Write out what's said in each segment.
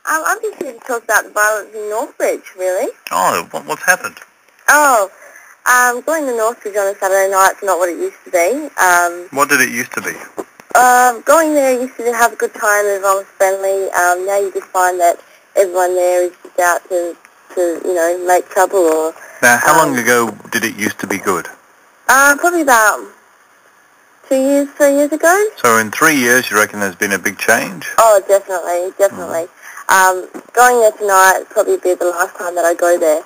I'm just here to talk about the violence in Northbridge, really. Oh, what's happened? Oh, going to Northbridge on a Saturday night's not what it used to be. What did it used to be? Going there used to have a good time, everyone was friendly. Now you just find that everyone there is just out to make trouble or... Now, how long ago did it used to be good? Probably about 3 years ago. So in 3 years, you reckon there's been a big change? Oh, definitely. Going there tonight will probably be the last time that I go there.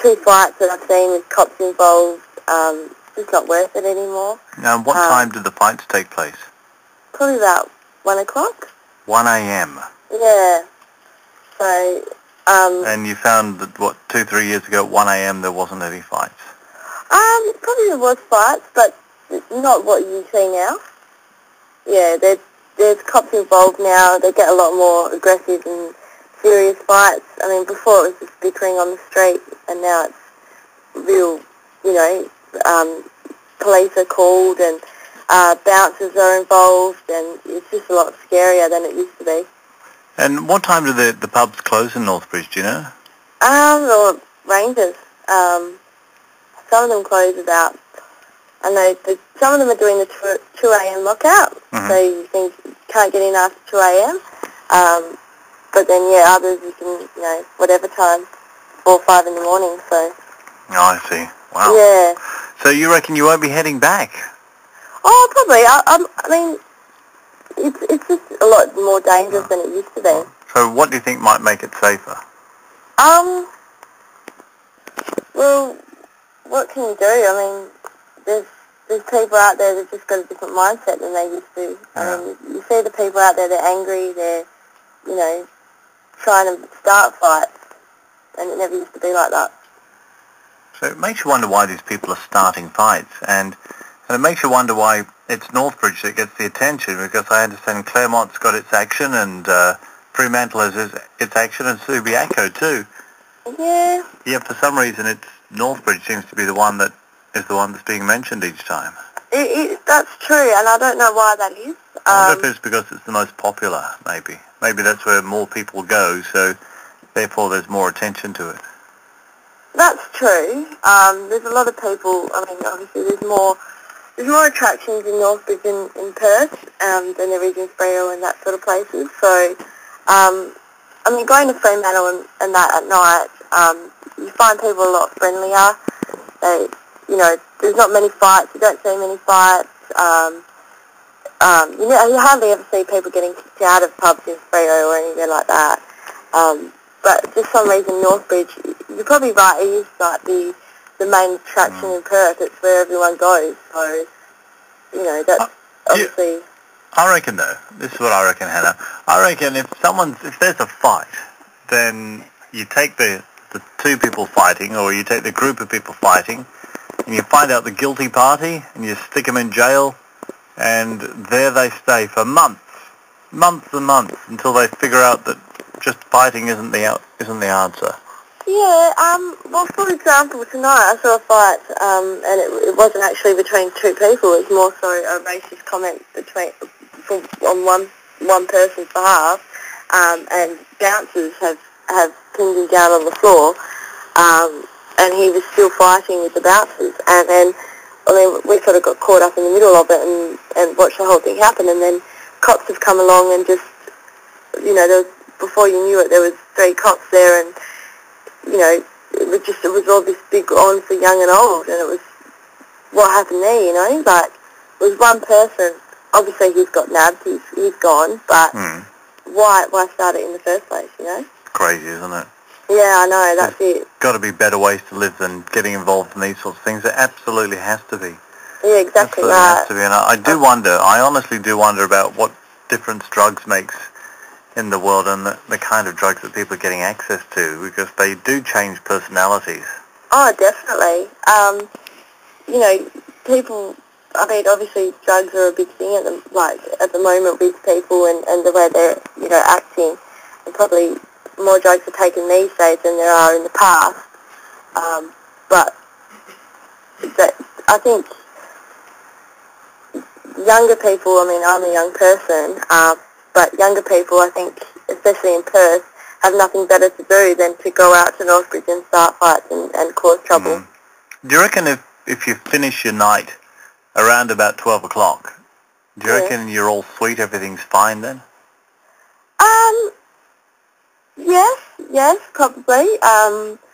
2 fights that I've seen with cops involved, just not worth it anymore. Now, what time did the fights take place? Probably about 1 o'clock. 1 a.m.? Yeah. So, and you found that, 2-3 years ago at 1 a.m. there wasn't any fights? Probably there was fights, but not what you see now. Yeah, there's cops involved now. They get a lot more aggressive and serious fights. I mean, before it was just bickering on the street, and now it's real, police are called and bouncers are involved, and it's just a lot scarier than it used to be. And what time do the pubs close in Northbridge, do you know? The Rangers. Some of them close about, I know, some of them are doing the 2 a.m. lockout, so you can't get in after 2 a.m. But then, yeah, others you can, whatever time, 4 or 5 in the morning, so. Oh, I see. Wow. Yeah. So you reckon you won't be heading back? Oh, probably. I mean, it's just a lot more dangerous than it used to be. So what do you think might make it safer? Well, what can you do? I mean, there's people out there that just got a different mindset than they used to. I mean, you see the people out there, they're angry, they're, trying to start fights, and it never used to be like that. So it makes you wonder why these people are starting fights, and it makes you wonder why it's Northbridge that gets the attention, because I understand Claremont's got its action, and Fremantle has its action, and Subiaco too. Yeah. Yeah, for some reason it's Northbridge seems to be the one that's being mentioned each time. That's true, and I don't know why that is. I wonder if it's because it's the most popular, maybe. Maybe that's where more people go, so therefore there's more attention to it. That's true. There's a lot of people, I mean, obviously there's more attractions in Northbridge in Perth than there is in Freo and that sort of places. So, I mean, going to Fremantle and that at night, you find people a lot friendlier. They, there's not many fights. You don't see many fights. You hardly ever see people getting kicked out of pubs in Freo or anything like that. But for some reason, Northbridge, you're probably right, it is like the main attraction in Perth. It's where everyone goes. So, that's obviously... I reckon, though, this is what I reckon, Hannah. I reckon if there's a fight, then you take the 2 people fighting, or you take the group of people fighting, and you find out the guilty party, and you stick them in jail, and there they stay for months and months, until they figure out that just fighting isn't the answer. Yeah, well, for example, tonight I saw a fight, and it wasn't actually between 2 people. It was more so a racist comment on one person's behalf, and bouncers have pinned him down on the floor, and he was still fighting with the bouncers. And then, I mean, we sort of got caught up in the middle of it and watched the whole thing happen. And then cops have come along and just, before you knew it, there was 3 cops there, and it was all this big on for young and old, and it was what happened there, like, it was one person. Obviously he's got nabbed, he's gone, but why start it in the first place, Crazy, isn't it? Yeah, I know, that's it. Got to be better ways to live than getting involved in these sorts of things. It absolutely has to be. Yeah, exactly absolutely right. Has to be. And I honestly do wonder about what difference drugs makes in the world, and the kind of drugs that people are getting access to, because they do change personalities. Oh, definitely. People, I mean, obviously drugs are a big thing at the moment with people and the way they're, acting, and probably more drugs are taken these days than there are in the past. But I think younger people, I mean, I'm a young person, but younger people, I think especially in Perth, have nothing better to do than to go out to Northbridge and start fights and cause trouble. Do you reckon if you finish your night around about 12 o'clock, do you reckon you're all sweet, everything's fine then? Yes, probably.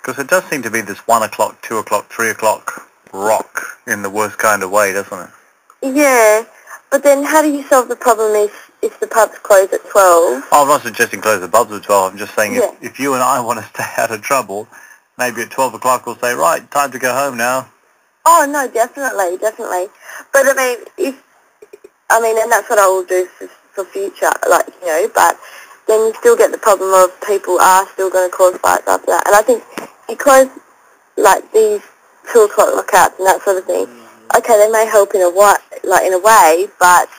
Because it does seem to be this 1 o'clock, 2 o'clock, 3 o'clock rock in the worst kind of way, doesn't it? Yeah, but then how do you solve the problem if the pubs close at 12? Oh, I'm not suggesting close the pubs at 12. I'm just saying if you and I want to stay out of trouble, maybe at 12 o'clock we'll say, right, time to go home now. Oh, no, definitely. But, and that's what I will do for future, but then you still get the problem of people are still going to cause fights after that. And I think you close, these 2 o'clock lockouts and that sort of thing, okay, they may help in a way, but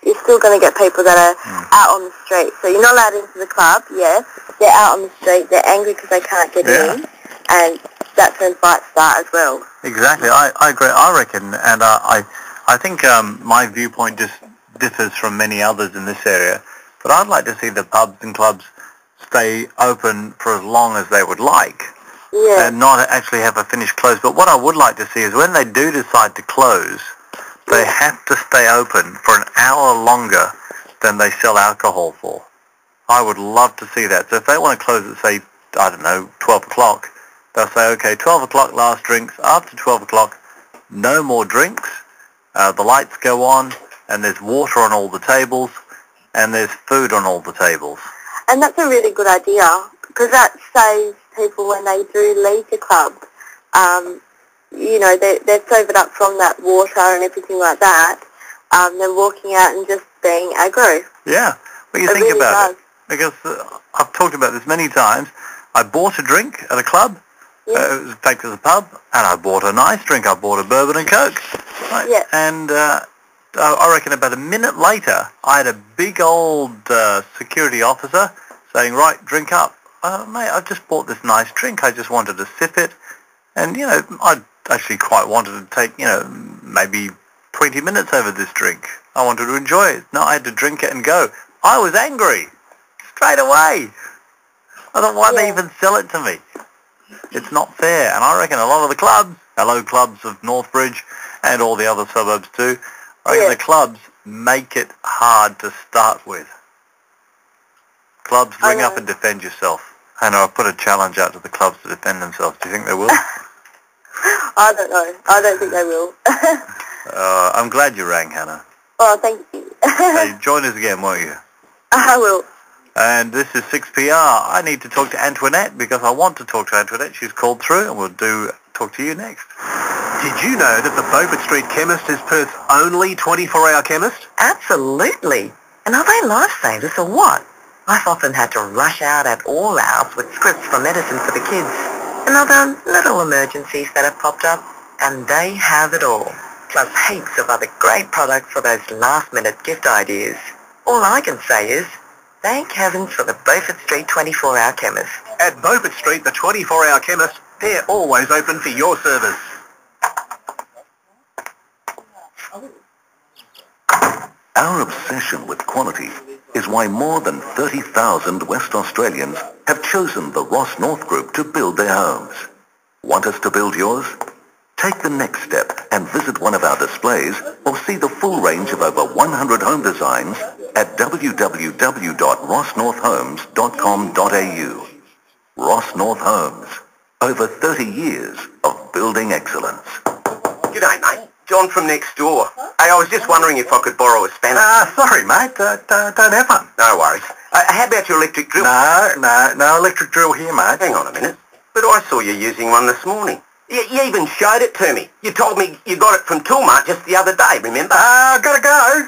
you're still going to get people that are out on the street. So you're not allowed into the club, yes. They're out on the street, they're angry because they can't get in, and that's when fights start as well. Exactly, I agree. I reckon, and I think my viewpoint just differs from many others in this area, but I'd like to see the pubs and clubs stay open for as long as they would like, and not actually have a finished close. But what I would like to see is when they do decide to close, they have to stay open for an hour longer than they sell alcohol for. I would love to see that. So if they want to close at, say, 12 o'clock, they'll say, okay, 12 o'clock last drinks. After 12 o'clock, no more drinks. The lights go on, and there's water on all the tables, and there's food on all the tables. And that's a really good idea, because that saves people when they do leave the club. They're sobered up from that water and everything like that. They're walking out and just being aggro. Yeah, but you think about it, because I've talked about this many times. I bought a drink at a club. It was back to the pub, and I bought a nice drink. I bought a bourbon and Coke. Right? Yeah. And I reckon about a minute later, I had a big old security officer saying, right, drink up. Mate, I've just bought this nice drink. I just wanted to sip it. And, I actually quite wanted to take, maybe 20 minutes over this drink. I wanted to enjoy it. No, I had to drink it and go. I was angry. Straight away. I thought, why they even sell it to me? It's not fair. And I reckon a lot of the clubs, hello clubs of Northbridge and all the other suburbs too, I reckon the clubs make it hard to start with. Clubs, ring up and defend yourself. And I'll put a challenge out to the clubs to defend themselves. Do you think they will? I don't know. I don't think they will. I'm glad you rang, Hannah. Oh, thank you. Hey, join us again, won't you? I will. And this is 6PR. I need to talk to Antoinette because I want to talk to Antoinette. She's called through and we'll talk to you next. Did you know that the Beaufort Street chemist is Perth's only 24-hour chemist? Absolutely. And are they lifesavers or what? I've often had to rush out at all hours with scripts for medicine for the kids and other little emergencies that have popped up, and they have it all. Plus heaps of other great products for those last-minute gift ideas. All I can say is, thank heavens for the Beaufort Street 24-hour chemist. At Beaufort Street, the 24-hour chemist, they're always open for your service. Our obsession with quality is why more than 30,000 West Australians have chosen the Ross North Group to build their homes. Want us to build yours? Take the next step and visit one of our displays or see the full range of over 100 home designs at www.rossnorthhomes.com.au. Ross North Homes. Over 30 years of building excellence. G'day, mate. John from next door. Hey, I was just wondering if I could borrow a spanner. Sorry, mate. Don't have one. No worries. How about your electric drill? No electric drill here, mate. Hang on a minute. But I saw you using one this morning. You even showed it to me. You told me you got it from Toolmart just the other day, remember? Gotta go.